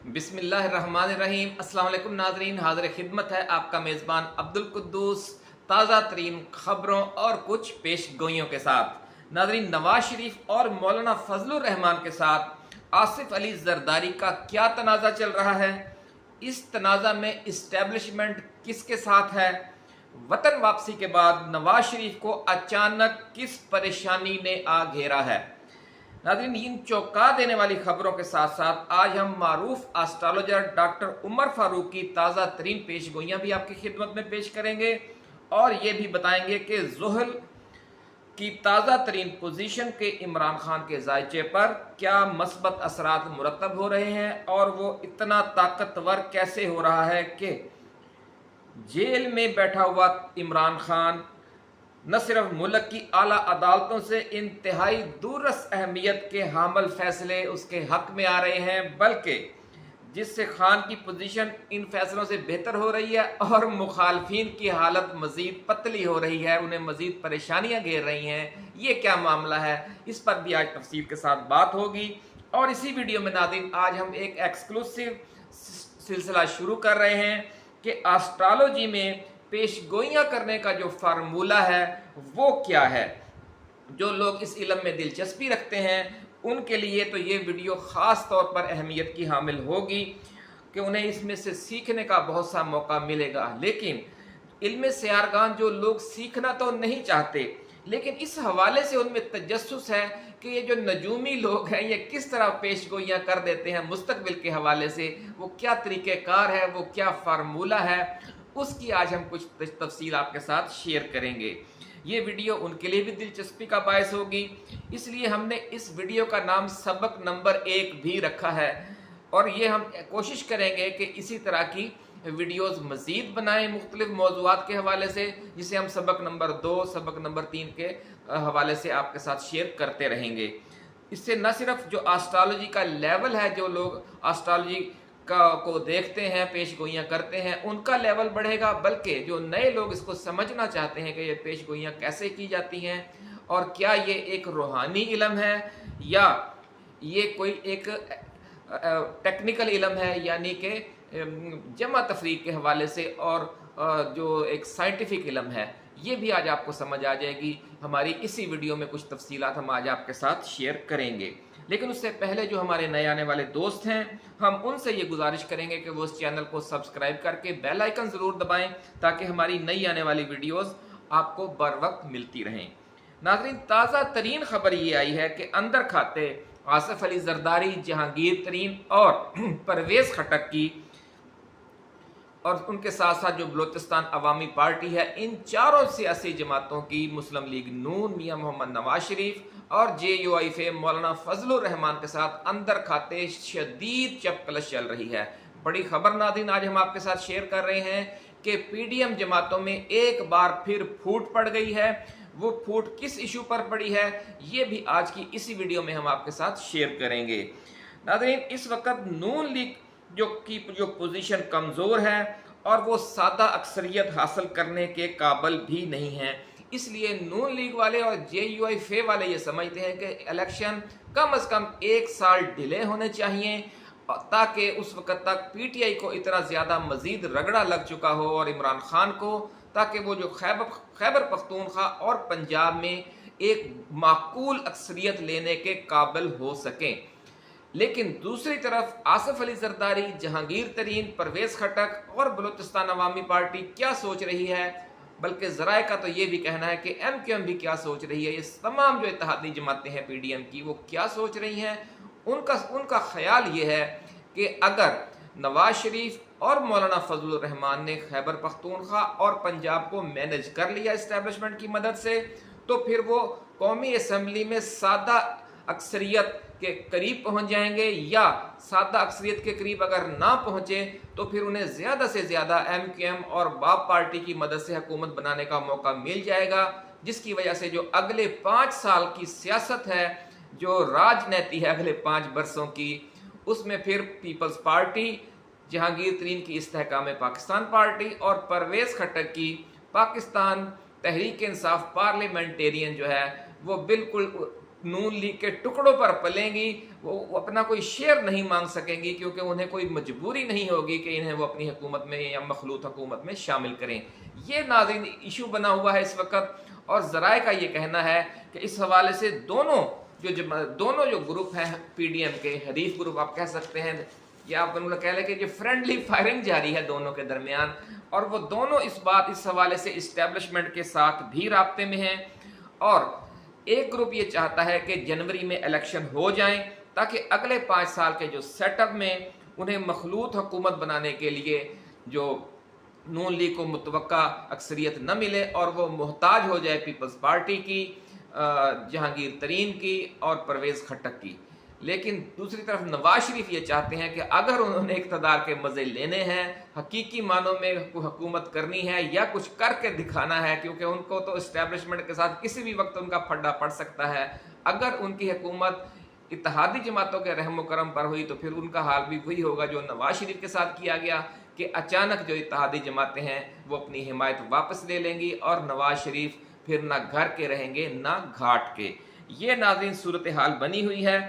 बिस्मिल्लाहिर्रहमानिर्रहीम। अस्सलाम वालेकुम नाज़रीन, हाज़िर खिदमत है आपका मेज़बान अब्दुल कुद्दूस ताज़ा तरीन खबरों और कुछ पेश गोइयों के साथ। नाज़रीन, नवाज शरीफ और मौलाना फजलुर रहमान के साथ आसिफ अली जरदारी का क्या तनाज़ा चल रहा है? इस तनाज़ा में इस्टेब्लिशमेंट किसके साथ है? वतन वापसी के बाद नवाज शरीफ को अचानक किस परेशानी ने आ घेरा है? नाज़रीन, इन चौंका देने वाली खबरों के साथ साथ आज हम मारूफ एस्ट्रोलॉजर डॉक्टर उमर फारूक की ताज़ा तरीन पेशगोइयाँ भी आपकी खिदमत में पेश करेंगे और ये भी बताएंगे कि ज़ुहल की ताज़ा तरीन पोजीशन के इमरान खान के जायचे पर क्या मस्बत असरात मुरतब हो रहे हैं और वो इतना ताकतवर कैसे हो रहा है कि जेल में बैठा हुआ इमरान खान न सिर्फ मुल्क की आला अदालतों से इंतहाई दूरस अहमियत के हामल फैसले उसके हक में आ रहे हैं, बल्कि जिससे खान की पोजीशन इन फैसलों से बेहतर हो रही है और मुखालफिन की हालत मजीद पतली हो रही है, उन्हें मजीद परेशानियां घेर रही हैं। ये क्या मामला है, इस पर भी आज तफसील के साथ बात होगी। और इसी वीडियो में नाज़रीन आज हम एक एक्सक्लूसिव सिलसिला शुरू कर रहे हैं कि एस्ट्रोलॉजी में पेशगोइयाँ करने का जो फार्मूला है वो क्या है। जो लोग इस इल्म में दिलचस्पी रखते हैं उनके लिए तो ये वीडियो ख़ास तौर पर अहमियत की हामिल होगी कि उन्हें इसमें से सीखने का बहुत सा मौका मिलेगा। लेकिन इल्म सियारगान जो लोग सीखना तो नहीं चाहते, लेकिन इस हवाले से उनमें तजस्सुस है कि ये जो नजूमी लोग हैं ये किस तरह पेशगोइयाँ कर देते हैं मुस्तकबिल के हवाले से, वो क्या तरीक़ेकार है, वो क्या फार्मूला है, उसकी आज हम कुछ तफसील आपके साथ शेयर करेंगे। ये वीडियो उनके लिए भी दिलचस्पी का बायस होगी, इसलिए हमने इस वीडियो का नाम सबक नंबर 1 भी रखा है और ये हम कोशिश करेंगे कि इसी तरह की वीडियोस मज़ीद बनाएं मुख्तलिफ मौज़ूआत के हवाले से, जिसे हम सबक नंबर 2, सबक नंबर 3 के हवाले से आपके साथ शेयर करते रहेंगे। इससे न सिर्फ जो एस्ट्रोलॉजी का लेवल है, जो लोग एस्ट्रोलॉजी को देखते हैं, पेशगोइयाँ करते हैं, उनका लेवल बढ़ेगा, बल्कि जो नए लोग इसको समझना चाहते हैं कि ये पेशगोइयाँ कैसे की जाती हैं और क्या ये एक रूहानी इल्म है या ये कोई एक टेक्निकल इल्म है, यानी कि जमा तफरीक के हवाले से, और जो एक साइंटिफिक इल्म है, ये भी आज आपको समझ आ जाएगी। हमारी इसी वीडियो में कुछ तफसीलात हम आज आपके साथ शेयर करेंगे। लेकिन उससे पहले जो हमारे नए आने वाले दोस्त हैं, हम उनसे ये गुजारिश करेंगे कि वो इस चैनल को सब्सक्राइब करके बेल आइकन ज़रूर दबाएं ताकि हमारी नई आने वाली वीडियोस आपको बर वक्त मिलती रहें। नाज़रीन, ताज़ा तरीन खबर ये आई है कि अंदर खाते आसिफ अली जरदारी, जहांगीर तरीन और परवेज़ खटक की और उनके साथ साथ जो बलोचिस्तान अवामी पार्टी है, इन चारों सियासी जमातों की मुस्लिम लीग नून मियां मोहम्मद नवाज शरीफ और JUIF मौलाना फजलुर रहमान के साथ अंदर खाते शदीद चपकलश चल रही है। बड़ी खबर नाज़रीन आज हम आपके साथ शेयर कर रहे हैं कि PDM जमातों में एक बार फिर फूट पड़ गई है। वो फूट किस इशू पर पड़ी है, ये भी आज की इसी वीडियो में हम आपके साथ शेयर करेंगे। नाज़रीन, इस वक्त नून लीग जो पोजीशन कमज़ोर है और वो सादा अक्सरियत हासिल करने के काबिल भी नहीं है, इसलिए नून लीग वाले और JUIF वाले ये समझते हैं कि इलेक्शन कम से कम 1 साल डिले होने चाहिए ताकि उस वक्त तक PTI को इतना ज़्यादा मज़ीद रगड़ा लग चुका हो और इमरान खान को, ताकि वो जो खैबर पख्तूनख्वा और पंजाब में एक माकूल अक्सरियत लेने के काबिल हो सकें। लेकिन दूसरी तरफ आसिफ अली जरदारी, जहांगीर तरीन, परवेज़ खटक और बलोचिस्तान अवामी पार्टी क्या सोच रही है, बल्कि ज़राए का तो ये भी कहना है कि MQM भी क्या सोच रही है, ये तमाम जो इत्तेहादी जमातें हैं PDM की, वो क्या सोच रही हैं। उनका ख्याल ये है कि अगर नवाज शरीफ और मौलाना फजलुर रहमान ने खैबर पख्तूनख्वा और पंजाब को मैनेज कर लिया इस्टेब्लिशमेंट की मदद से, तो फिर वो कौमी असम्बली में सादा अक्सरियत के करीब पहुंच जाएंगे, या सादा अक्सरियत के करीब अगर ना पहुंचे तो फिर उन्हें ज़्यादा से ज़्यादा MQM और बाप पार्टी की मदद से हुकूमत बनाने का मौका मिल जाएगा, जिसकी वजह से जो अगले 5 साल की सियासत है, जो राजनीति है अगले 5 बरसों की, उसमें फिर पीपल्स पार्टी, जहांगीर तरीन की इस्तेहकाम पाकिस्तान पार्टी और परवेज़ खटक की पाकिस्तान तहरीक इंसाफ पार्लियामेंटेरियन जो है वो बिल्कुल नून लीग के टुकड़ों पर पलेंगी, वो अपना कोई शेयर नहीं मांग सकेंगी, क्योंकि उन्हें कोई मजबूरी नहीं होगी कि इन्हें वो अपनी हुकूमत में या मखलूत हुकूमत में शामिल करें। ये नाज़रीन इशू बना हुआ है इस वक्त, और ज़राए का ये कहना है कि इस हवाले से दोनों जो ग्रुप हैं PDM के, हरीफ ग्रुप आप कह सकते हैं, या आप कह लें कि जो फ्रेंडली फायरिंग जारी है दोनों के दरमियान, और वो दोनों इस हवाले से इस्टेब्लिशमेंट के साथ भी राब्ते में हैं। और एक ग्रुप ये चाहता है कि जनवरी में इलेक्शन हो जाएं, ताकि अगले 5 साल के जो सेटअप में उन्हें मखलूत हुकूमत बनाने के लिए जो नून लीग को मुतवक्का अक्सरियत न मिले और वो मोहताज हो जाए पीपल्स पार्टी की, जहांगीर तरीन की और परवेज़ खट्टक की। लेकिन दूसरी तरफ नवाज शरीफ ये चाहते हैं कि अगर उन्होंने इक़्तिदार के मज़े लेने हैं, हकीकी मानों में हुकूमत करनी है या कुछ करके दिखाना है, क्योंकि उनको तो इस्टेब्लिशमेंट के साथ किसी भी वक्त उनका फड्डा पड़ सकता है। अगर उनकी हुकूमत इत्तेहादी जमातों के रहम करम पर हुई तो फिर उनका हाल भी वही होगा जो नवाज शरीफ के साथ किया गया, कि अचानक जो इत्तेहादी जमातें हैं वो अपनी हिमायत वापस ले लेंगी और नवाज शरीफ फिर ना घर के रहेंगे ना घाट के। ये नाज़रीन सूरत हाल बनी हुई है।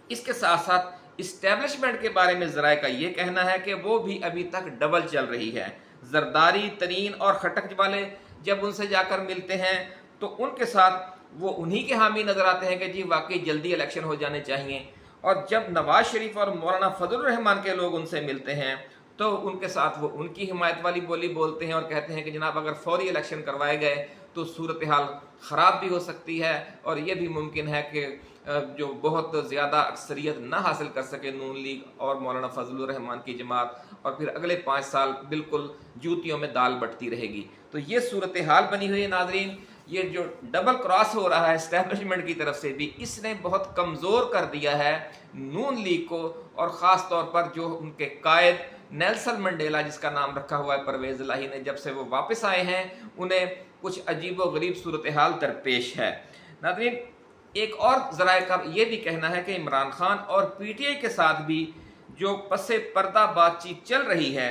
इसके साथ साथ इस्टेब्लिशमेंट के बारे में ज़राए का ये कहना है कि वो भी अभी तक डबल चल रही है। जरदारी, तरीन और खट्टक वाले जब उनसे जाकर मिलते हैं तो उनके साथ वो उन्हीं के हामी नजर आते हैं कि जी वाकई जल्दी इलेक्शन हो जाने चाहिए, और जब नवाज शरीफ और मौलाना फजलुर रहमान के लोग उनसे मिलते हैं तो उनके साथ वो उनकी हिमायत वाली बोली बोलते हैं और कहते हैं कि जनाब अगर फौरी इलेक्शन करवाए गए तो सूरत हाल ख़राब भी हो सकती है, और ये भी मुमकिन है कि जो बहुत ज़्यादा अक्सरियत ना हासिल कर सके नून लीग और मौलाना फजलुर रहमान की जमात, और फिर अगले 5 साल बिल्कुल जूतियों में दाल बटती रहेगी। तो ये सूरत हाल बनी हुई है नाजरीन। ये जो डबल क्रॉस हो रहा है इस्टेब्लिशमेंट की तरफ से भी, इसने बहुत कमज़ोर कर दिया है नून लीग को, और ख़ास तौर पर जो उनके कायद नेल्सन मंडेला, जिसका नाम रखा हुआ है परवेज़ इलाही ने, जब से वो वापस आए हैं उन्हें कुछ अजीब व गरीब सूरत हाल दरपेश है। नाज़रीन, एक और ज़राए का ये भी कहना है कि इमरान खान और PTI के साथ भी जो पसे पर्दा बातचीत चल रही है,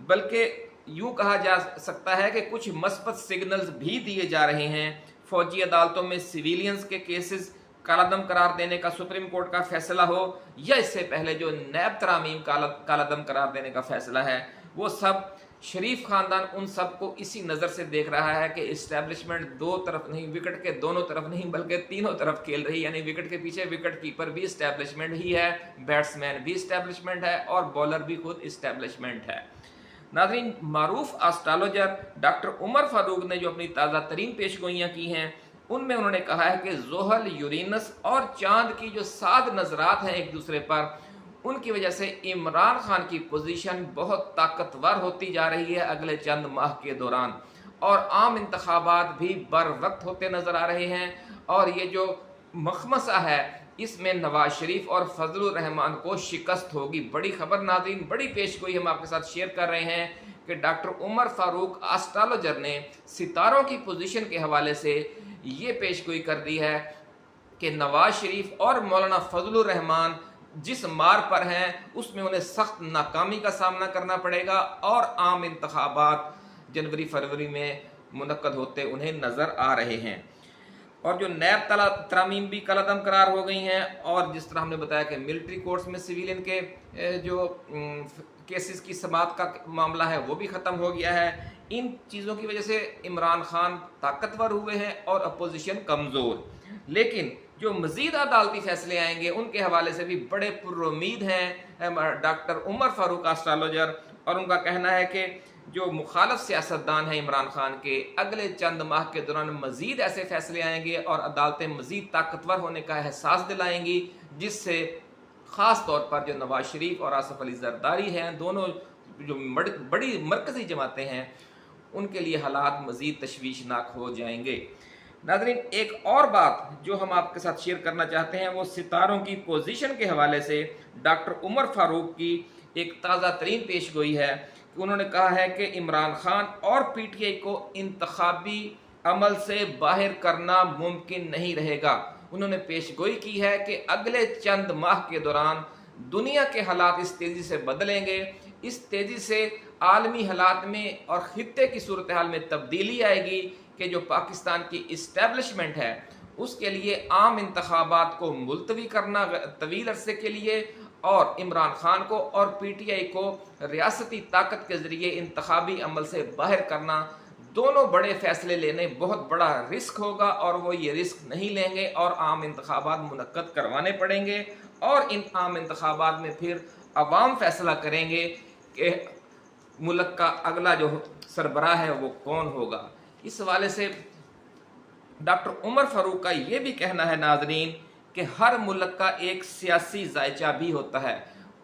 बल्कि यूँ कहा जा सकता है कि कुछ मस्बत सिग्नल्स भी दिए जा रहे हैं। फौजी अदालतों में सिविलियंस के केसेस कालादम करार देने का सुप्रीम कोर्ट का फैसला हो, या इससे पहले जो नैब तरामीम कालादम करार देने का फैसला है, वो सब शरीफ खानदान उन सब को इसी नज़र से देख रहा है कि इस्टेब्लिशमेंट दो तरफ नहीं, विकेट के दोनों तरफ नहीं बल्कि तीनों तरफ खेल रही है। यानी विकेट के पीछे विकेट कीपर भी इस्टेब्लिशमेंट ही है, बैट्समैन भी इस्टेब्लिशमेंट है और बॉलर भी खुद इस्टेब्लिशमेंट है। नाज़रीन, मारूफ एस्ट्रोलॉजर डॉक्टर उमर फारूक ने जो अपनी ताज़ा तरीन पेशगोइयाँ की हैं, उनमें उन्होंने कहा है कि जोहल, यूरेनस और चांद की जो 7 नजरात हैं एक दूसरे पर, उनकी वजह से इमरान खान की पोजीशन बहुत ताकतवर होती जा रही है अगले चंद माह के दौरान, और आम इंतखाबात भी बर वक्त होते नजर आ रहे हैं। और ये जो मखमसा है इसमें नवाज शरीफ और फजलुर रहमान को शिकस्त होगी। बड़ी खबर नाज़रीन, बड़ी पेशगोई हम आपके साथ शेयर कर रहे हैं कि डॉक्टर उमर फारूक एस्ट्रोलॉजर ने सितारों की पोजीशन के हवाले से ये पेशगोई कर दी है कि नवाज शरीफ और मौलाना फजलुर रहमान जिस मार पर हैं उसमें उन्हें सख्त नाकामी का सामना करना पड़ेगा, और आम इंतखाबात जनवरी फरवरी में मुनक्कद होते उन्हें नज़र आ रहे हैं। और जो नैब तरामीम भी कलअदम करार हो गई हैं, और जिस तरह हमने बताया कि मिलिट्री कोर्ट्स में सिविलियन के जो केसेस की समाअत का मामला है वो भी ख़त्म हो गया है। इन चीज़ों की वजह से इमरान खान ताकतवर हुए हैं और अपोजिशन कमज़ोर। लेकिन जो मज़ीद अदालती फैसले आएंगे उनके हवाले से भी बड़े पुरुम्मीद हैं डॉक्टर उमर फारूक एस्ट्रोलॉजर, और उनका कहना है कि जो मुखालफ सियासतदान हैं इमरान खान के, अगले चंद माह के दौरान मज़ीद ऐसे फैसले आएंगे और अदालतें मज़ीद ताकतवर होने का एहसास दिलाएंगी, जिससे ख़ास तौर पर जो नवाज शरीफ और आसिफ अली जरदारी हैं, दोनों जो बड़ी मरकज़ी जमातें हैं, उनके लिए हालात मज़ीद तशवीशनाक हो जाएंगे। नाज़रीन, एक और बात जो हम आपके साथ शेयर करना चाहते हैं वो सितारों की पोजीशन के हवाले से डॉक्टर उमर फारूक की एक ताज़ा तरीन पेशगोई है कि उन्होंने कहा है कि इमरान खान और PTI को इंतखाबी अमल से बाहर करना मुमकिन नहीं रहेगा। उन्होंने पेशगोई की है कि अगले चंद माह के दौरान दुनिया के हालात इस तेज़ी से बदलेंगे, इस तेज़ी से आलमी हालात में और खित्ते की सूरत हाल में तब्दीली आएगी कि जो पाकिस्तान की इस्टेब्लिशमेंट है उसके लिए आम इंतखाबात को मुलतवी करना तवील अरसे के लिए, और इमरान खान को और पीटीआई को रियासती ताकत के ज़रिए इंतखाबी अमल से बाहर करना, दोनों बड़े फैसले लेने बहुत बड़ा रिस्क होगा, और वो ये रिस्क नहीं लेंगे और आम इंतखाबात मुनक्कद करवाने पड़ेंगे, और इन आम इंतखाबात में फिर अवाम फैसला करेंगे कि मुल्क का अगला जो सरबराह है वो कौन होगा। इस हवाले से डॉक्टर उमर फारूक का ये भी कहना है नाजरीन कि हर मुल्क का एक सियासी जायचा भी होता है।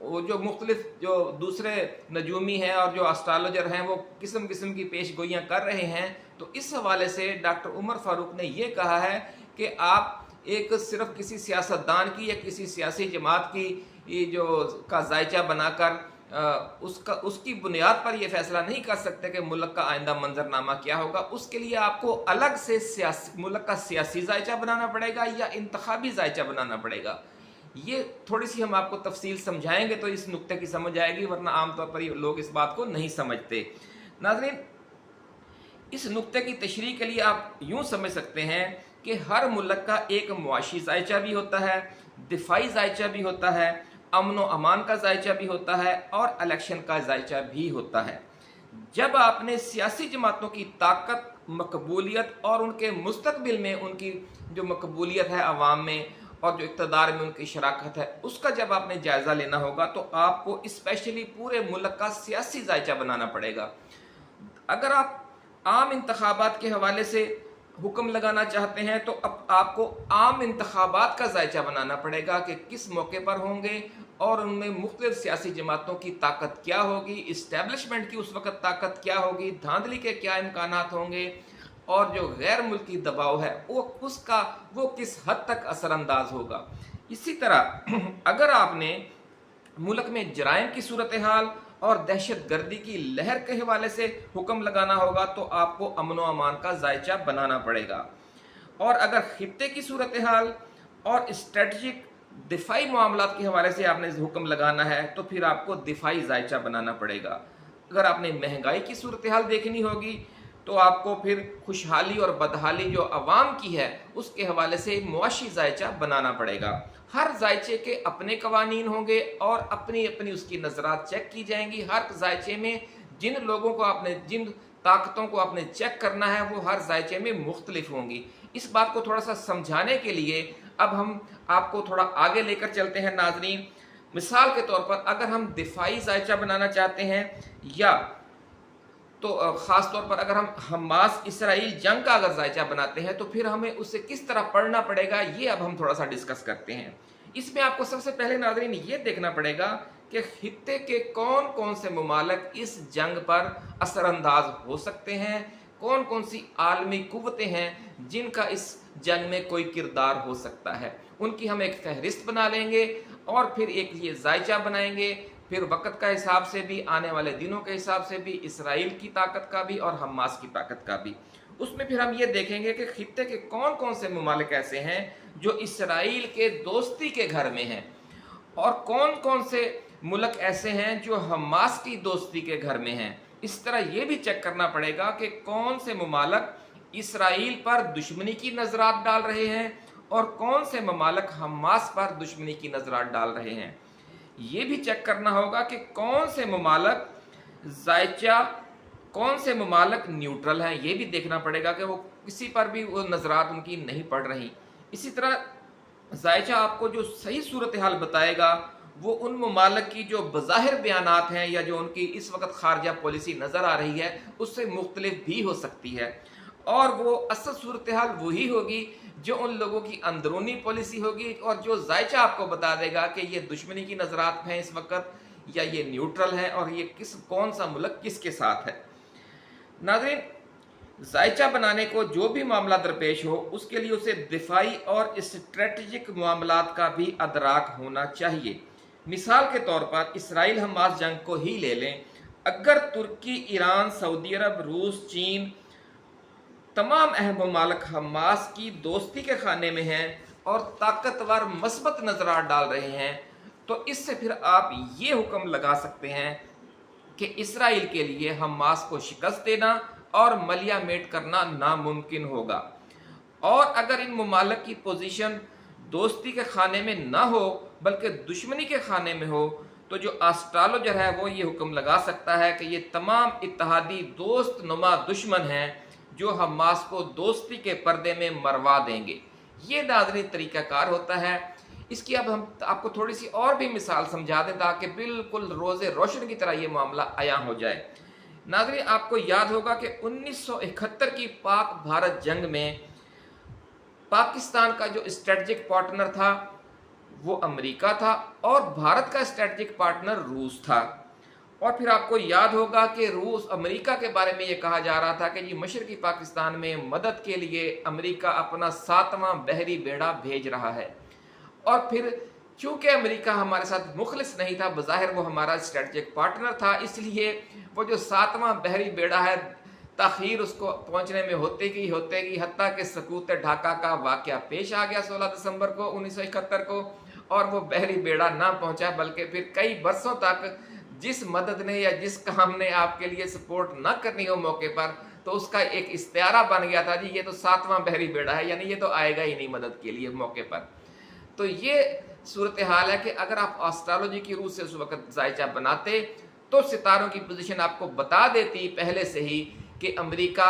वो जो मुख्तलिफ जो दूसरे नजूमी हैं और जो एस्ट्रोलॉजर हैं वो किस्म किस्म की पेश गोइयाँ कर रहे हैं, तो इस हवाले से डॉक्टर उमर फारूक ने ये कहा है कि आप एक सिर्फ किसी सियासतदान की या किसी सियासी जमात की ये जो का जायचा बनाकर उसकी बुनियाद पर यह फैसला नहीं कर सकते कि मुल्क का आइंदा मंजरनामा क्या होगा। उसके लिए आपको अलग से मुल्क का सियासी जायचा बनाना पड़ेगा या इंतखाबी जायचा बनाना पड़ेगा। ये थोड़ी सी हम आपको तफसील समझाएंगे तो इस नुक्ते की समझ आएगी, वरना आमतौर पर लोग इस बात को नहीं समझते। नाज़रीन, इस नुक्ते की तशरीह के लिए आप यूं समझ सकते हैं कि हर मुल्क का एक मुआशी जायचा भी होता है, दिफाई जायचा भी होता है, अमन व अमान का जायचा भी होता है, और इलेक्शन का जायचा भी होता है। जब आपने सियासी जमातों की ताकत, मकबूलियत और उनके मुस्तकबिल में उनकी जो मकबूलियत है अवाम में और जो इक़्तिदार में उनकी शराकत है, उसका जब आपने जायज़ा लेना होगा तो आपको स्पेशली पूरे मुल्क का सियासी जायचा बनाना पड़ेगा। अगर आप आम इंतखाबात के हवाले से हुक्म लगाना चाहते हैं तो अब आपको आम इंतखाबात का जायचा बनाना पड़ेगा कि किस मौके पर होंगे और उनमें मुख्तलिफ सियासी जमातों की ताकत क्या होगी, इस्टेब्लिशमेंट की उस वक़्त ताकत क्या होगी, धांधली के क्या इम्कानात होंगे, और जो गैर मुल्की दबाव है वो किस हद तक असरअंदाज होगा। इसी तरह अगर आपने मुल्क में जराइम की सूरत हाल और दहशत गर्दी की लहर के हवाले से हुक्म लगाना होगा तो आपको अमन व अमान का जायचा बनाना पड़ेगा। और अगर खित्ते की सूरत हाल और स्ट्रेटजिक दिफाई मामलात के हवाले से आपने हुक्म लगाना है तो फिर आपको दिफाई जायचा बनाना पड़ेगा। अगर आपने महंगाई की सूरत हाल देखनी होगी तो आपको फिर खुशहाली और बदहाली जो अवाम की है उसके हवाले से मुआशी जायचा बनाना पड़ेगा। हर जायचे के अपने कवानीन होंगे और अपनी अपनी उसकी नजरात चेक की जाएंगी। हर जायचे में जिन लोगों को आपने, जिन ताकतों को आपने चेक करना है वो हर जायचे में मुख्तलिफ होंगी। इस बात को थोड़ा सा समझाने के लिए अब हम आपको थोड़ा आगे लेकर चलते हैं नाजरीन। मिसाल के तौर पर अगर हम दिफाई जायचा बनाना चाहते हैं या तो ख़ास तौर पर अगर हम हमास इसराइल जंग का अगर जायचा बनाते हैं तो फिर हमें उसे किस तरह पढ़ना पड़ेगा, ये अब हम थोड़ा सा डिस्कस करते हैं। इसमें आपको सबसे पहले नाज़रीन ये देखना पड़ेगा कि खित्ते के कौन कौन से मुमालिक इस जंग पर असरअंदाज हो सकते हैं, कौन कौन सी आलमी कुव्वतें हैं जिनका इस जंग में कोई किरदार हो सकता है। उनकी हम एक फहरिस्त बना लेंगे और फिर एक ये जायचा बनाएंगे, फिर वक़्त का हिसाब से भी, आने वाले दिनों के हिसाब से भी, इसराइल की ताकत का भी और हमास की ताकत का भी। उसमें फिर हम ये देखेंगे कि खित्ते के कौन कौन से मुमालिक ऐसे हैं जो इसराइल के दोस्ती के घर में हैं और कौन कौन से मुल्क ऐसे हैं जो हमास की दोस्ती के घर में हैं। इस तरह ये भी चेक करना पड़ेगा कि कौन से मुमालिक इसराइल पर दुश्मनी की नजरात डाल रहे हैं और कौन से मुमालिक हमास पर दुश्मनी की नजरात डाल रहे हैं। ये भी चेक करना होगा कि कौन से मुमालिक जायचा, कौन से मुमालिक न्यूट्रल हैं। ये भी देखना पड़ेगा कि वो किसी पर भी वो नजरात उनकी नहीं पड़ रही। इसी तरह जायचा आपको जो सही सूरत हाल बताएगा वो उन मुमालिक की जो बज़ाहिर बयानात हैं या जो उनकी इस वक्त खारजा पॉलिसी नज़र आ रही है उससे मुख्तलिफ भी हो सकती है, और वो असल सूरत हाल वही होगी जो उन लोगों की अंदरूनी पॉलिसी होगी और जो जायचा आपको बता देगा कि ये दुश्मनी की नजरात हैं इस वक्त या ये न्यूट्रल है और ये कौन सा मुल्क किसके साथ है। नाज़रीन, जायचा बनाने को जो भी मामला दरपेश हो उसके लिए उसे दिफाई और स्ट्रेटजिक मामलात का भी अदराक होना चाहिए। मिसाल के तौर पर इसराइल हमास जंग को ही ले लें। अगर तुर्की, ईरान, सऊदी अरब, रूस, चीन तमाम अहम ममालिक हमास की दोस्ती के खाने में हैं और ताकतवर मस्बत नजरात डाल रहे हैं तो इससे फिर आप ये हुक्म लगा सकते हैं कि इसराइल के लिए हमास को शिकस्त देना और मलिया मेट करना नामुमकिन होगा। और अगर इन ममालिक की पोजीशन दोस्ती के खाने में ना हो बल्कि दुश्मनी के खाने में हो, तो जो एस्ट्रोलॉजर है वो ये हुक्म लगा सकता है कि ये तमाम इत्तेहादी दोस्त नुमा दुश्मन हैं जो हमास को दोस्ती के पर्दे में मरवा देंगे। ये नाज़रीन तरीक़ाकार होता है। इसकी अब हम आपको थोड़ी सी और भी मिसाल समझा दें ताकि बिल्कुल रोज़े रोशन की तरह ये मामला आया हो जाए। नाज़रीन, आपको याद होगा कि 1971 की पाक भारत जंग में पाकिस्तान का जो स्ट्रेटजिक पार्टनर था वो अमेरिका था और भारत का स्ट्रेटजिक पार्टनर रूस था। और फिर आपको याद होगा कि रूस अमेरिका के बारे में ये कहा जा रहा था कि जी मशरकी पाकिस्तान में मदद के लिए अमेरिका अपना 7वां बहरी बेड़ा भेज रहा है। और फिर चूंकि अमेरिका हमारे साथ मुखलिस नहीं था, बज़ाहिर वो हमारा स्ट्रेटजिक पार्टनर था, इसलिए वो जो 7वां बहरी बेड़ा है ताख़ीर उसको पहुंचने में होते गई हत्ता कि सकूत ढाका का वाक़या पेश आ गया 16 दिसंबर को 1971 को, और वो बहरी बेड़ा ना पहुंचा बल्कि फिर कई बरसों तक जिस मदद ने या जिस काम ने आपके लिए सपोर्ट ना करनी हो मौके पर, तो उसका एक इस्तियारा बन गया था जी ये तो 7वां बहरी बेड़ा है, यानी ये तो आएगा ही नहीं मदद के लिए मौके पर। तो ये सूरत हाल है कि अगर आप एस्ट्रोलॉजी की रूह से उस वक्त जायचा बनाते तो सितारों की पोजीशन आपको बता देती पहले से ही कि अमेरिका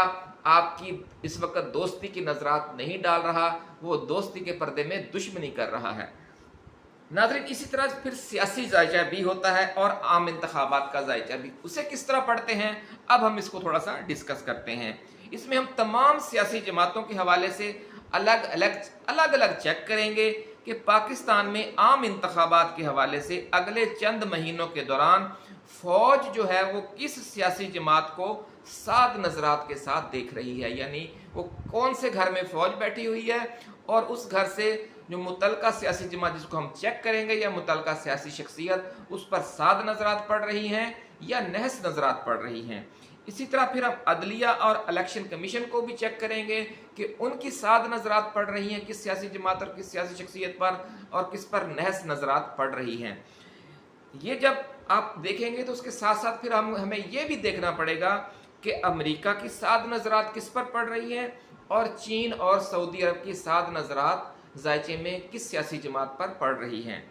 आपकी इस वक्त दोस्ती की नजरात नहीं डाल रहा, वो दोस्ती के पर्दे में दुश्मनी कर रहा है। नाज़रीन, इसी तरह फिर सियासी जायचा भी होता है और आम इंतखाबात का जायचा भी। उसे किस तरह पढ़ते हैं, अब हम इसको थोड़ा सा डिस्कस करते हैं। इसमें हम तमाम सियासी जमातों के हवाले से अलग अलग चेक करेंगे कि पाकिस्तान में आम इंतखाबात के हवाले से अगले चंद महीनों के दौरान फौज जो है वो किस सियासी जमात को साद नजरात के साथ देख रही है, यानी वो कौन से घर में फौज बैठी हुई है और उस घर से जो मुतलका सियासी जमात जिसको हम चेक करेंगे या मुतलका सियासी शख्सियत उस पर साद नजरात पड़ रही हैं या नहस नजरात पड़ रही हैं। इसी तरह फिर हम अदलिया और इलेक्शन कमीशन को भी चेक करेंगे कि उनकी साद नजरात पड़ रही हैं किस सियासी जमात और किस सियासी शख्सियत पर और किस पर नहस नजरात पड़ रही हैं। ये जब आप देखेंगे तो उसके साथ साथ फिर हमें ये भी देखना पड़ेगा कि अमेरिका की साद नजरात किस पर पड़ रही हैं और चीन और सऊदी अरब की साद नजरात जायचे में किस सियासी जमात पर पड़ रही हैं।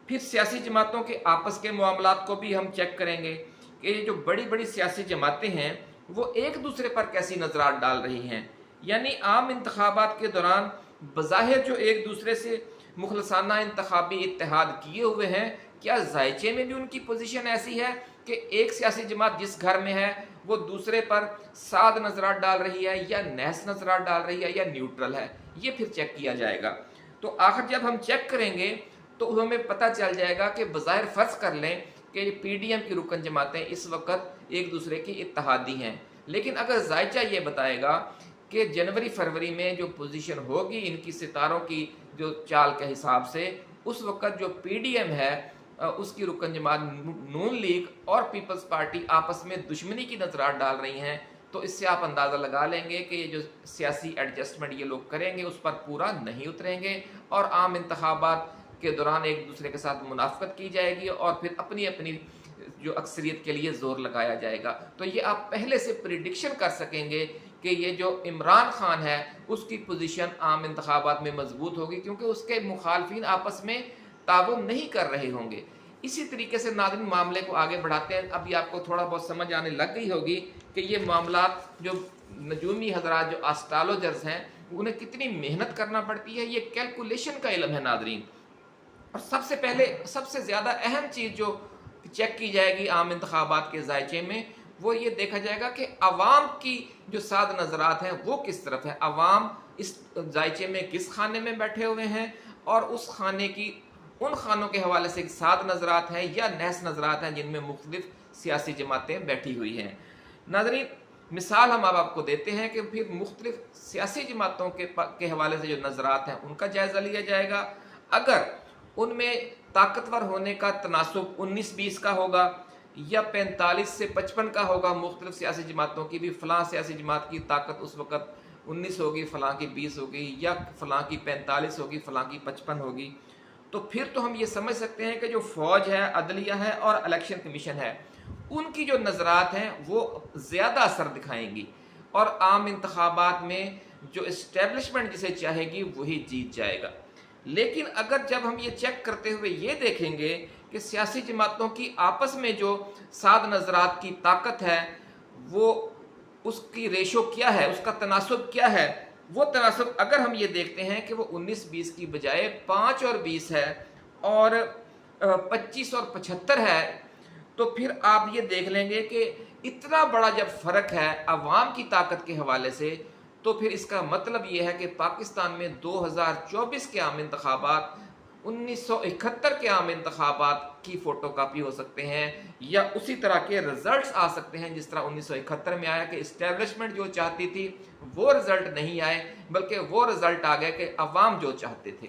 फिर सियासी जमातों के आपस के मामलात को भी हम चेक करेंगे कि ये जो बड़ी बड़ी सियासी जमातें हैं वो एक दूसरे पर कैसी नजरात डाल रही हैं, यानी आम इंतखाबात के दौरान बज़ाहिर जो एक दूसरे से मुखलसाना इंतखाबी इत्तेहाद किए हुए हैं, क्या जायचे में भी उनकी पोजीशन ऐसी है कि एक सियासी जमात जिस घर में है वो दूसरे पर साद नजरात डाल रही है या नहस नजरात डाल रही है या न्यूट्रल है, ये फिर चेक किया जाएगा। तो आखिर जब हम चेक करेंगे तो हमें पता चल जाएगा कि बज़ाहिर फ़र्ज़ कर लें कि पीडीएम की रुकन जमातें इस वक्त एक दूसरे की इत्तेहादी हैं, लेकिन अगर जायचा ये बताएगा कि जनवरी फरवरी में जो पोजीशन होगी इनकी सितारों की जो चाल के हिसाब से, उस वक्त जो पीडीएम है उसकी रुकन जमात नून लीग और पीपल्स पार्टी आपस में दुश्मनी की नजरात डाल रही हैं, तो इससे आप अंदाज़ा लगा लेंगे कि ये जो सियासी एडजस्टमेंट ये लोग करेंगे उस पर पूरा नहीं उतरेंगे और आम इंतखाबात के दौरान एक दूसरे के साथ मुनाफकत की जाएगी और फिर अपनी अपनी जो अक्सरियत के लिए जोर लगाया जाएगा। तो ये आप पहले से प्रिडिक्शन कर सकेंगे कि ये जो इमरान खान है उसकी पोजीशन आम इंतखाबात में मजबूत होगी क्योंकि उसके मुखालफिन आपस में ताउन नहीं कर रहे होंगे। इसी तरीके से नाज़रीन मामले को आगे बढ़ाते हैं। अभी आपको थोड़ा बहुत समझ आने लग गई होगी कि ये मामलात जो नजूमी हजरात जो एस्ट्रोलॉजर्स हैं उन्हें कितनी मेहनत करना पड़ती है, ये कैलकुलेशन का इल्म है नाज़रीन। और सबसे पहले सबसे ज़्यादा अहम चीज़ जो चेक की जाएगी आम इंतखाबात के जायचे में वो ये देखा जाएगा कि अवाम की जो साद नजरात हैं वो किस तरफ है, अवाम इस जायचे में किस खाने में बैठे हुए हैं और उस खाने की उन खानों के हवाले से साद नजरात हैं या नहस नजरात हैं जिनमें मुख्तलिफ सियासी जमातें बैठी हुई हैं। नाज़रीन, मिसाल हम अब आपको देते हैं कि फिर मुख्तलिफ सियासी जमातों के हवाले से जो नजरात हैं उनका जायज़ा लिया जाएगा। अगर उनमें ताकतवर होने का तनासुब 19-20 का होगा या 45 से 55 का होगा, मुख्तलिफ सियासी जमातों की भी फ़लाँ सियासी जमात की ताकत उस वक़्त 19 होगी, फ़लाँ की 20 होगी या फ़लाँ की 45 होगी, फ़लाँ की 55 होगी, तो फिर तो हम ये समझ सकते हैं कि जो फ़ौज है, अदलिया है और इलेक्शन कमीशन है उनकी जो नजरात हैं वो ज़्यादा असर दिखाएंगी और आम इंतखाबात में जो इस्टेब्लिशमेंट जिसे चाहेगी वही जीत जाएगा। लेकिन अगर जब हम ये चेक करते हुए ये देखेंगे कि सियासी जमातों की आपस में जो साध नजरात की ताकत है, वो उसकी रेशो क्या है, उसका तनासुब क्या है, वो तनासुब अगर हम ये देखते हैं कि वो 19-20 की बजाय 5 और 20 है और 25 और 75 है, तो फिर आप ये देख लेंगे कि इतना बड़ा जब फ़र्क है अवाम की ताकत के हवाले से, तो फिर इसका मतलब ये है कि पाकिस्तान में 2024 के आम इंतखाबात 1971 के आम इंतखाबात की फ़ोटो कापी हो सकते हैं, या उसी तरह के रिजल्ट्स आ सकते हैं जिस तरह 1971 में आया कि इस्टेब्लिशमेंट जो चाहती थी वो रिज़ल्ट नहीं आए, बल्कि वो रिज़ल्ट आ गए कि अवाम जो चाहते थे।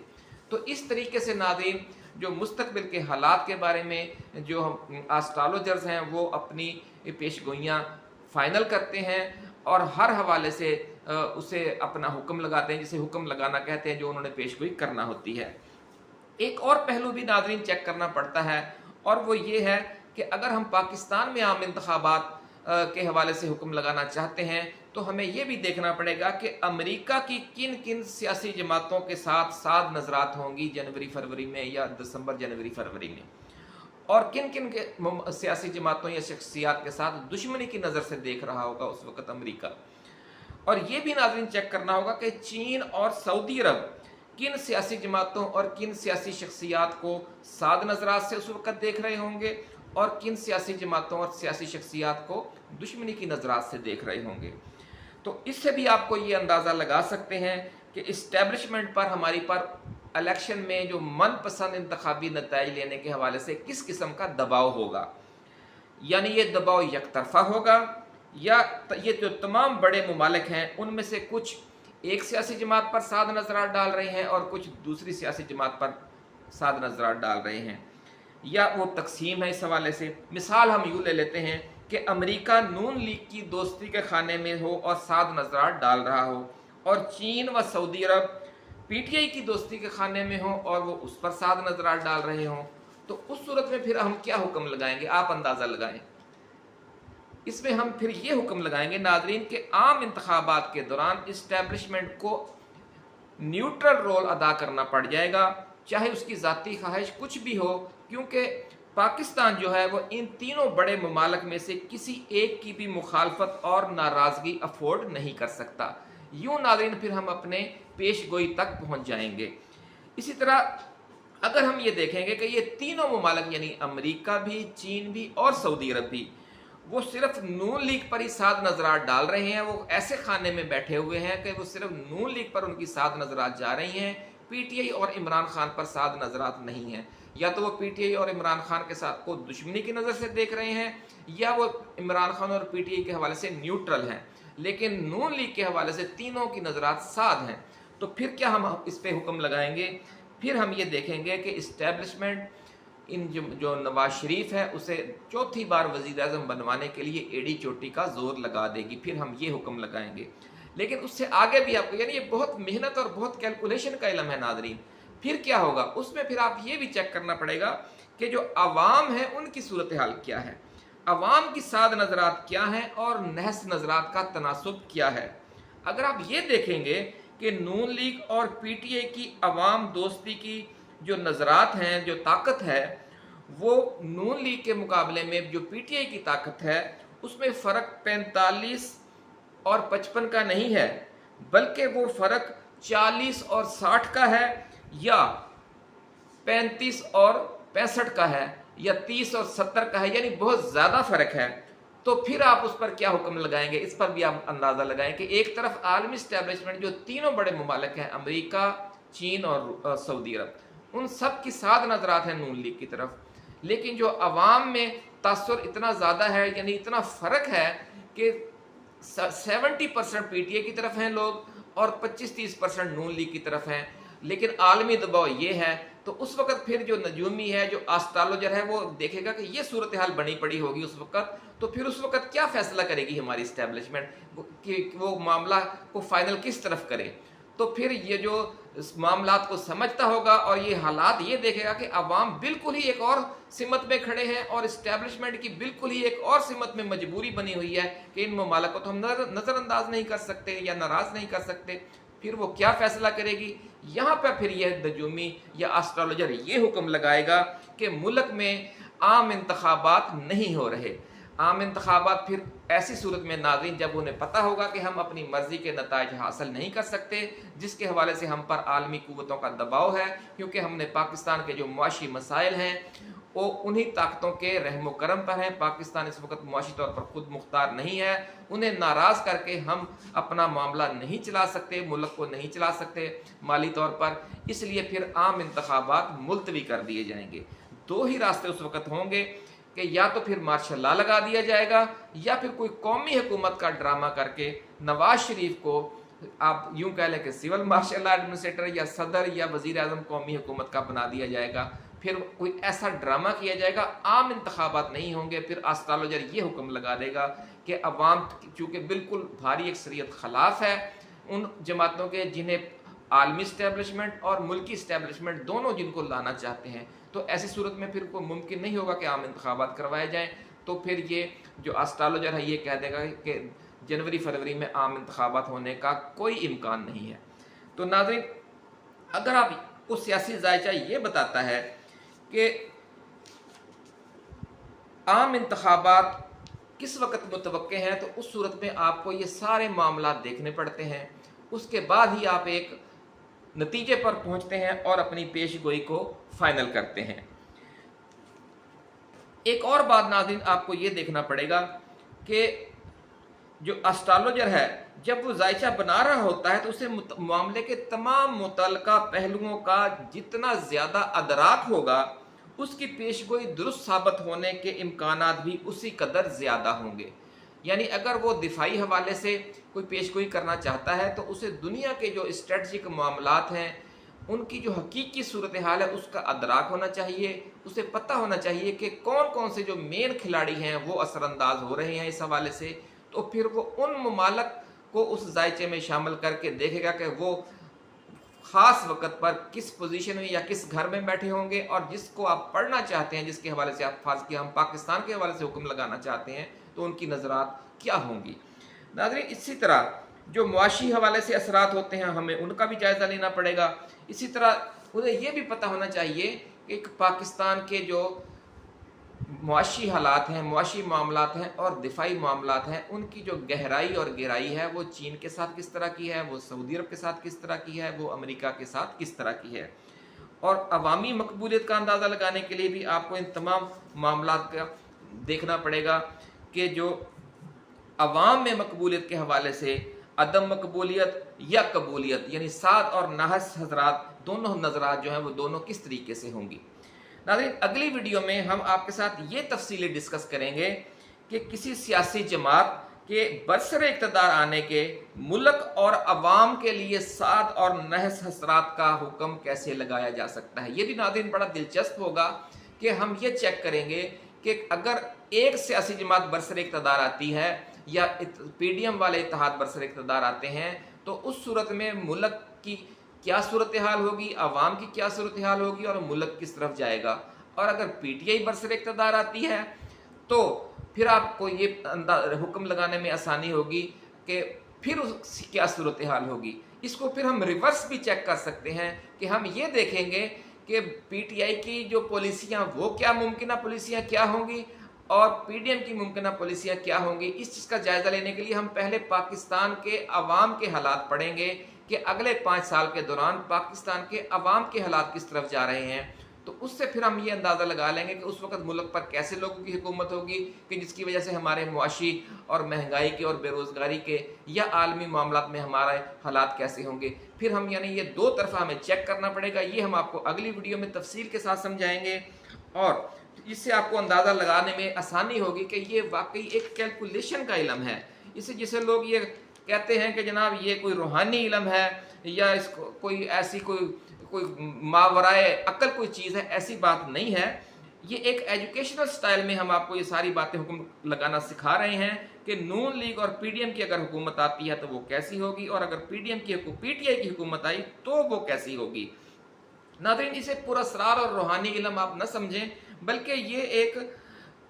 तो इस तरीके से नाज़रीन, जो मुस्तकबिल के हालात के बारे में जो हम एस्ट्रोलॉजर्स हैं वो अपनी पेशगोइयाँ फ़ाइनल करते हैं और हर हवाले से उसे अपना हुक्म लगाते हैं, जिसे हुक्म लगाना कहते हैं, जो उन्होंने पेशगोई करना होती है। एक और पहलू भी नाज़रीन चेक करना पड़ता है, और वो ये है कि अगर हम पाकिस्तान में आम इंतखाबात के हवाले से हुक्म लगाना चाहते हैं तो हमें ये भी देखना पड़ेगा कि अमेरिका की किन किन सियासी जमातों के साथ साध नजरात होंगी जनवरी फरवरी में या दिसंबर जनवरी फरवरी में, और किन किन के सियासी जमातों या शख्सियात के साथ दुश्मनी की नज़र से देख रहा होगा उस वक़्त अमेरिका। और ये भी नाज़रीन चेक करना होगा कि चीन और सऊदी अरब किन सियासी जमातों और किन सियासी शख्सियात को साध नजरात से उस वक़्त देख रहे होंगे और किन सियासी जमातों और सियासी शख्सियात को दुश्मनी की नजरात से देख रहे होंगे। तो इससे भी आपको ये अंदाज़ा लगा सकते हैं कि इस्टेब्लिशमेंट पर हमारी पर इलेक्शन में जो मनपसंद इंतखाबी नतीजे लेने के हवाले से किस किस्म का दबाव होगा। यानी ये दबाव यकतरफा होगा, या ये जो तमाम बड़े ममालिक हैं उनमें से कुछ एक सियासी जमात पर साध नजरात डाल रहे हैं और कुछ दूसरी सियासी जमात पर साध नजरात डाल रहे हैं, या वो तकसीम है। इस हवाले से मिसाल हम यूँ ले लेते हैं कि अमेरिका नून लीग की दोस्ती के खाने में हो और साध नजरात डाल रहा हो, और चीन व सऊदी अरब पीटीआई की दोस्ती के खाने में हो और वो उस पर साध नजरात डाल रहे हों, तो उस सूरत में फिर हम क्या हुक्म लगाएंगे, आप अंदाज़ा लगाएं। इसमें हम फिर ये हुक्म लगाएंगे नाजरीन के आम इंतखाबात के दौरान इस्टेब्लिशमेंट को न्यूट्रल रोल अदा करना पड़ जाएगा, चाहे उसकी ज़ाती ख्वाहिश कुछ भी हो, क्योंकि पाकिस्तान जो है वो इन तीनों बड़े ममालिक में से किसी एक की भी मुखालफत और नाराज़गी अफोर्ड नहीं कर सकता। यूँ नाज़रीन फिर हम अपने पेश गोई तक पहुँच जाएंगे। इसी तरह अगर हम ये देखेंगे कि ये तीनों ममालिक यानी अमेरिका भी, चीन भी और सऊदी अरब भी, वो सिर्फ नून लीग पर ही साध नजरात डाल रहे हैं, वो ऐसे खाने में बैठे हुए हैं कि वो सिर्फ नून लीग पर उनकी साध नजरात जा रही हैं, पीटीआई और इमरान खान पर साध नजरात नहीं हैं। या तो वो पीटीआई और इमरान खान के साथ को दुश्मनी की नज़र से देख रहे हैं, या वो इमरान खान और पीटीआई के हवाले से न्यूट्रल हैं, लेकिन नून लीग के हवाले से तीनों की नजरात साध हैं। तो फिर क्या हम इस पर हुक्म लगाएंगे, फिर हम ये देखेंगे कि इस्टेब्लिशमेंट इन जो नवाज शरीफ है उसे चौथी बार वज़ीर आज़म बनवाने के लिए एड़ी चोटी का जोर लगा देगी, फिर हम ये हुक्म लगाएंगे। लेकिन उससे आगे भी आपको, यानी ये बहुत मेहनत और बहुत कैलकुलेशन का इल्म है नाज़रीन। फिर क्या होगा उसमें, फिर आप ये भी चेक करना पड़ेगा कि जो अवाम है उनकी सूरत हाल क्या है, अवाम की साध नजरात क्या है और नहस नजरात का तनासुब क्या है। अगर आप ये देखेंगे कि नून लीग और पीटीआई की अवाम दोस्ती की जो नजरात हैं, जो ताकत है, वो नून लीग के मुकाबले में जो पीटीआई की ताकत है उसमें फ़र्क 45 और 55 का नहीं है, बल्कि वो फ़र्क 40 और 60 का है, या 35 और 65 का है, या 30 और 70 का है, यानी बहुत ज़्यादा फ़र्क है। तो फिर आप उस पर क्या हुक्म लगाएंगे, इस पर भी आप अंदाज़ा लगाएं कि एक तरफ आलमी इस्टेब्लिशमेंट जो तीनों बड़े ममालिक हैं, अमेरिका, चीन और सऊदी अरब, उन सब की साध नजरात हैं नून लीग की तरफ, लेकिन जो अवाम में तासुर इतना ज़्यादा है, यानी इतना फ़र्क है कि 70% पीटीआई की तरफ हैं लोग और 25-30% नून लीग की तरफ हैं, लेकिन आलमी दबाव ये है। तो उस वक़्त फिर जो नजूमी है, जो एस्ट्रोलॉजर है, वो देखेगा कि ये सूरत हाल बनी पड़ी होगी उस वक़्त, तो फिर उस वक़्त क्या फ़ैसला करेगी हमारी इस्टेब्लिशमेंट कि वो मामला को फ़ाइनल किस तरफ करे। तो फिर ये जो इस मामलात को समझता होगा और ये हालात ये देखेगा कि अवाम बिल्कुल ही एक और सिमत में खड़े हैं और इस्टेब्लिशमेंट की बिल्कुल ही एक और सिमत में मजबूरी बनी हुई है कि इन ममालिक को तो हम नज़रअंदाज नहीं कर सकते या नाराज़ नहीं कर सकते, फिर वो क्या फैसला करेगी। यहाँ पर फिर यह नजूमी या एस्ट्रोलॉजर ये हुक्म लगाएगा कि मुल्क में आम इंतखाबात नहीं हो रहे। आम इंतखाबात फिर ऐसी सूरत में नाज़रीन जब उन्हें पता होगा कि हम अपनी मर्जी के नताइज हासिल नहीं कर सकते, जिसके हवाले से हम पर आलमी कुव्वतों का दबाव है, क्योंकि हमने पाकिस्तान के जो मुआशी मसाइल हैं वो उन्हीं ताकतों के रहम करम पर हैं। पाकिस्तान इस वक्त मुआशी तौर पर खुद मुख्तार नहीं है, उन्हें नाराज़ करके हम अपना मामला नहीं चला सकते, मुल्क को नहीं चला सकते माली तौर पर, इसलिए फिर आम इंतखाबात मुलतवी कर दिए जाएंगे। दो ही रास्ते उस वक्त होंगे कि या तो फिर मार्शल लॉ लगा दिया जाएगा या फिर कोई कौमी हुकूमत का ड्रामा करके नवाज शरीफ को आप यूं कह लें कि सिविल मार्शल लॉ एडमिनिस्ट्रेटर या सदर या वजीर आजम कौमी हुकूमत का बना दिया जाएगा। फिर कोई ऐसा ड्रामा किया जाएगा, आम इंतखाबात नहीं होंगे। फिर एस्ट्रोलॉजर ये हुक्म लगा देगा कि अवाम चूँकि बिल्कुल भारी अक्सरियत खिलाफ है उन जमातों के जिन्हें आलमी इस्टेब्लिशमेंट और मुल्की इस्टेब्लिशमेंट दोनों जिनको लाना चाहते हैं, तो ऐसी सूरत में फिर कोई मुमकिन नहीं होगा कि आम इंतखाबात करवाए जाएँ। तो फिर ये जो एस्ट्रोलॉजर है ये कह देगा कि जनवरी फरवरी में आम इंतखाबात होने का कोई इम्कान नहीं है। तो नाज़रीन, अगर आप उस सियासी जायचा ये बताता है कि आम इंतखाबात किस वक्त मुतवक्के हैं, तो उस सूरत में आपको ये सारे मामला देखने पड़ते हैं, उसके बाद ही आप एक नतीजे पर पहुंचते हैं और अपनी पेशगोई को फाइनल करते हैं। एक और बात नाज़रीन आपको ये देखना पड़ेगा कि जो एस्ट्रोलॉजर है जब वो जायचा बना रहा होता है तो उसे मामले के तमाम मुतल्लिका पहलुओं का जितना ज़्यादा अदराक होगा उसकी पेशगोई दुरुस्त साबित होने के इम्कानात भी उसी कदर ज़्यादा होंगे। यानी अगर वो दिफाई हवाले से कोई पेशगोई करना चाहता है तो उसे दुनिया के जो स्ट्रेटजिक मामलात हैं उनकी जो हकीकी सूरत हाल है उसका अदराक होना चाहिए। उसे पता होना चाहिए कि कौन कौन से जो मेन खिलाड़ी हैं वो असरअंदाज हो रहे हैं इस हवाले से, तो फिर वो उन ममालिक को उस जायचे में शामिल करके देखेगा कि वो ख़ास वक़्त पर किस पोजीशन में या किस घर में बैठे होंगे, और जिसको आप पढ़ना चाहते हैं, जिसके हवाले से आप फ़र्ज़ किया हम पाकिस्तान के हवाले से हुक्म लगाना चाहते हैं, तो उनकी नज़रात क्या होंगी। नाज़रीन, इसी तरह जो मुआशी हवाले से असरात होते हैं हमें उनका भी जायज़ा लेना पड़ेगा। इसी तरह उन्हें यह भी पता होना चाहिए कि पाकिस्तान के जो मुआशी हालात हैं, मुआशी मामलात हैं और दिफाई मामलात हैं, उनकी जो गहराई और गहराई है वो चीन के साथ किस तरह की है, वो सऊदी अरब के साथ किस तरह की है, वो अमेरिका के साथ किस तरह की है। और अवामी मकबूलियत का अंदाज़ा लगाने के लिए भी आपको इन तमाम मामलात का देखना पड़ेगा कि जो अवाम में मकबूलियत के हवाले से अदम मकबूलियत या कबूलियत यानी साद और नाहस हजरात दोनों नजरात जो हैं वो दोनों किस तरीके से होंगी। नाज़रीन, अगली वीडियो में हम आपके साथ ये तफसीलें डिस्कस करेंगे कि किसी सियासी जमात के बरसर इक़्तिदार आने के मुल्क और अवाम के लिए साद और नहस हसरात का हुक्म कैसे लगाया जा सकता है। ये भी नाज़रीन बड़ा दिलचस्प होगा कि हम ये चेक करेंगे कि अगर एक सियासी जमात बरसर इक़्तिदार आती है या PDM वाले इत्तेहाद बरसर इक़्तिदार आते हैं तो उस सूरत में मुल्क की क्या सूरत हाल होगी, अवाम की क्या सूरत हाल होगी और मुल्क किस तरफ जाएगा। और अगर PTI बरसर इक़्तिदार आती है तो फिर आपको ये हुक्म लगाने में आसानी होगी कि फिर उसकी क्या सूरत हाल होगी। इसको फिर हम रिवर्स भी चेक कर सकते हैं कि हम ये देखेंगे कि PTI की जो पॉलिसियाँ वो क्या मुमकिन पॉलिसियाँ क्या होंगी और PDM की मुमकिन पॉलिसियाँ क्या होंगी। इस चीज़ का जायज़ा लेने के लिए हम पहले पाकिस्तान के अवाम के हालात पढ़ेंगे कि अगले 5 साल के दौरान पाकिस्तान के अवाम के हालात किस तरफ जा रहे हैं। तो उससे फिर हम ये अंदाज़ा लगा लेंगे कि उस वक्त मुल्क पर कैसे लोगों की हुकूमत होगी कि जिसकी वजह से हमारे मुआशी और महंगाई के और बेरोज़गारी के या आलमी मामलात में हमारे हालात कैसे होंगे। फिर हम यानी ये दो तरफा हमें चेक करना पड़ेगा। ये हम आपको अगली वीडियो में तफसील के साथ समझाएंगे और इससे आपको अंदाज़ा लगाने में आसानी होगी कि ये वाकई एक कैलकुलेशन का इल्म है। इसे जिसे लोग ये कहते हैं कि जनाब ये कोई रूहानी इल्म है या इसको कोई ऐसी कोई मावराए अक्ल कोई चीज़ है, ऐसी बात नहीं है। ये एक एजुकेशनल स्टाइल में हम आपको ये सारी बातें हुक्म लगाना सिखा रहे हैं कि नून लीग और पीडीएम की अगर हुकूमत आती है तो वो कैसी होगी, और अगर पीटीआई की हुकूमत आई तो वो कैसी होगी। नाज़रीन, इसे पूरा असरार और रूहानी इल्म आप न समझें, बल्कि ये एक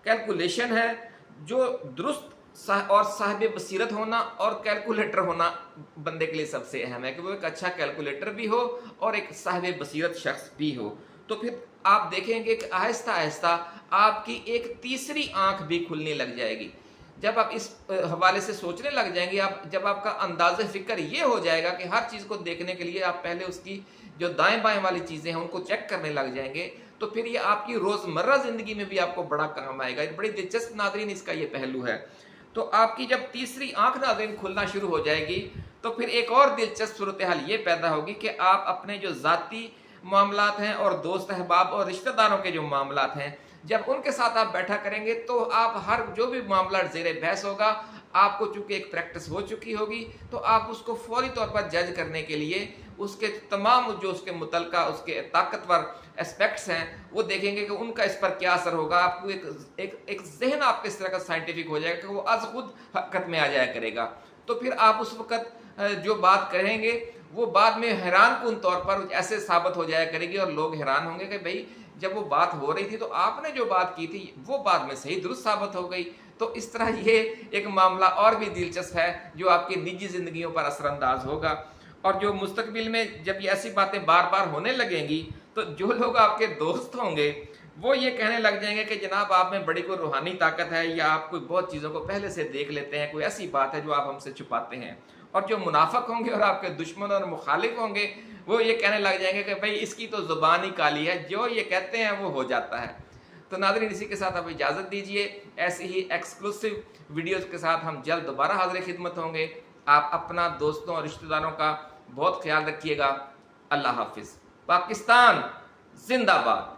कैलकुलेशन है जो दुरुस्त और साहिब बसीरत होना और कैलकुलेटर होना बंदे के लिए सबसे अहम है, कि वो एक अच्छा कैलकुलेटर भी हो और एक साहिब बसीरत शख्स भी हो। तो फिर आप देखेंगे कि आहिस्ता आहिस्ता आपकी एक तीसरी आंख भी खुलने लग जाएगी। जब आप इस हवाले से सोचने लग जाएंगे, जब आपका अंदाज़ फ़िक्र ये हो जाएगा कि हर चीज़ को देखने के लिए आप पहले उसकी जो दाएं बाएं वाली चीज़ें हैं उनको चेक करने लग जाएंगे, तो फिर ये आपकी रोज़मर्रा ज़िंदगी में भी आपको बड़ा काम आएगा। बड़ी दिलचस्प नाज़रीन इसका ये पहलू है। तो आपकी जब तीसरी आंख नाज़रीन खुलना शुरू हो जाएगी, तो फिर एक और दिलचस्प सूरत हाल ये पैदा होगी कि आप अपने जो ज़ाती मामलात हैं और दोस्त अहबाब और रिश्तेदारों के जो मामलात हैं, जब उनके साथ आप बैठा करेंगे तो आप हर जो भी मामला ज़ेरे बहस होगा, आपको चूंकि एक प्रैक्टिस हो चुकी होगी, तो आप उसको फौरी तौर पर जज करने के लिए उसके तमाम जो उसके मुतलका उसके ताकतवर एस्पेक्ट्स हैं वो देखेंगे कि उनका इस पर क्या असर होगा। आपको एक जहन आपके इस तरह का साइंटिफिक हो जाएगा कि वो आज खुद हरकत में आ जाया करेगा। तो फिर आप उस वक़्त जो बात करेंगे वो बाद में हैरान कुन तौर पर ऐसे साबित हो जाया करेगी, और लोग हैरान होंगे कि भाई जब वो बात हो रही थी तो आपने जो बात की थी वो बाद में सही दुरुस्त साबित हो गई। तो इस तरह ये एक मामला और भी दिलचस्प है जो आपकी निजी जिंदगियों पर असरअंदाज होगा। और जो मुस्तकबिल में जब ये ऐसी बातें बार बार होने लगेंगी, तो जो लोग आपके दोस्त होंगे वो ये कहने लग जाएंगे कि जनाब आप में बड़ी कोई रूहानी ताकत है, या आप कोई बहुत चीज़ों को पहले से देख लेते हैं, कोई ऐसी बात है जो आप हमसे छुपाते हैं। और जो मुनाफिक होंगे और आपके दुश्मन और मुखालिफ होंगे वो ये कहने लग जाएंगे कि भाई इसकी तो ज़ुबान ही काली है, जो ये कहते हैं वो हो जाता है। तो नाज़रीन, इसी के साथ आप इजाज़त दीजिए। ऐसी ही एक्सक्लूसिव वीडियोज़ के साथ हम जल्द दोबारा हाज़िर खिदमत होंगे। आप अपना, दोस्तों और रिश्तेदारों का बहुत ख्याल रखिएगा। अल्लाह हाफिज़। पाकिस्तान जिंदाबाद।